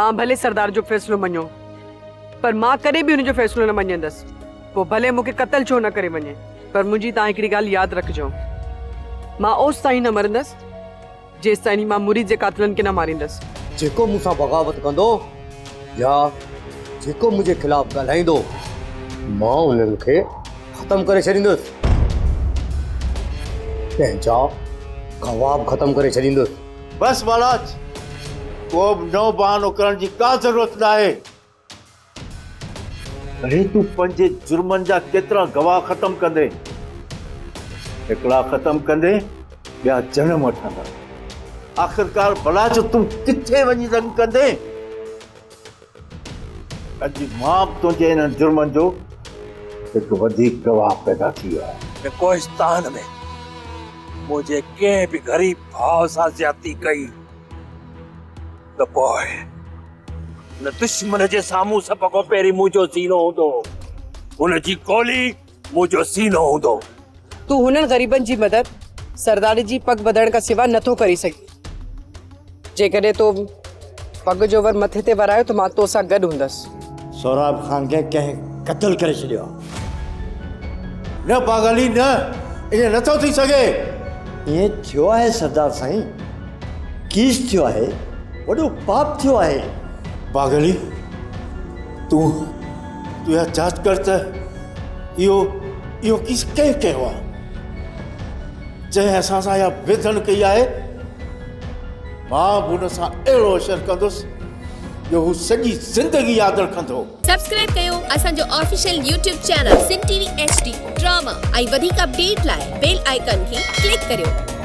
मां भले सरदार जो फैसलो मञो, पर मां कॾहिं बि हुनजो फैसलो न मञंदसि। पोइ भले मूंखे क़त्ल छो न करे वञे, पर मुंहिंजी तव्हां हिकिड़ी ॻाल्हि यादि रखिजो, मां ओसि ताईं न मरंदसि जेसि ताईं मां मुरीद जे कातिलनि खे न मारींदसि। जेको मूंसां बग़ावत कंदो या जेको मुंहिंजे ख़िलाफ़ ॻाल्हाईंदो, मां उन्हनि खे ख़तमु करे छॾींदुसि, पंहिंजा गवाह ख़तमु करे छॾींदुसि। बस बालाज, को नओं बहानो करण जी का ज़रूरत न आहे। अरे तूं पंहिंजे जुर्मनि जा केतिरा गवाह ख़तमु कंदे, हिकिड़ा ख़तमु कंदे ॿिया जनम वठंदा। आख़िरकार बालाज तूं किथे वञी रंग कंदे? अॼु मां तुंहिंजे हिन जुर्मनि जो हिकु वधीक गवाह पैदा थी वियो आहे। कोहिस्तान में मुझे कंहिं बि ग़रीब भाउ सां ज्यादती कई त पोइ न दुश्मन जे साम्हूं सभ खां पहिरीं मुंहिंजो सीनो हूंदो, हुनजी गोली मुंहिंजो सीनो हूंदो। तूं हुननि ग़रीबनि जी मदद सरदारी जी पग वधण खां सिवा नथो करे सघीं। जेकॾहिं तो पग जो वर मथे ते वरायो त मां तोसां गॾु हूंदसि। सोहराब खान खे कंहिं क़त्ल करे छॾियो। न पागली न, ईअं नथो थी सघे। ईअं थियो आहे सरदार साईं, कीस थियो आहे, वॾो पाप थियो आहे। पागली, तूं इहा जांच कर त इहो किस कंहिं कयो आहे, जंहिं असां सां इहा बेधण कई आहे। मां बि हुन सां अहिड़ो असरु कंदुसि जो हू सॼी ज़िंदगी यादि रखंदो। सब्सक्राइब कयो असांजो official YouTube channel Sindh TV HD drama ऐं वधीक अपडेट लाइ बेल आइकन खे क्लिक करियो।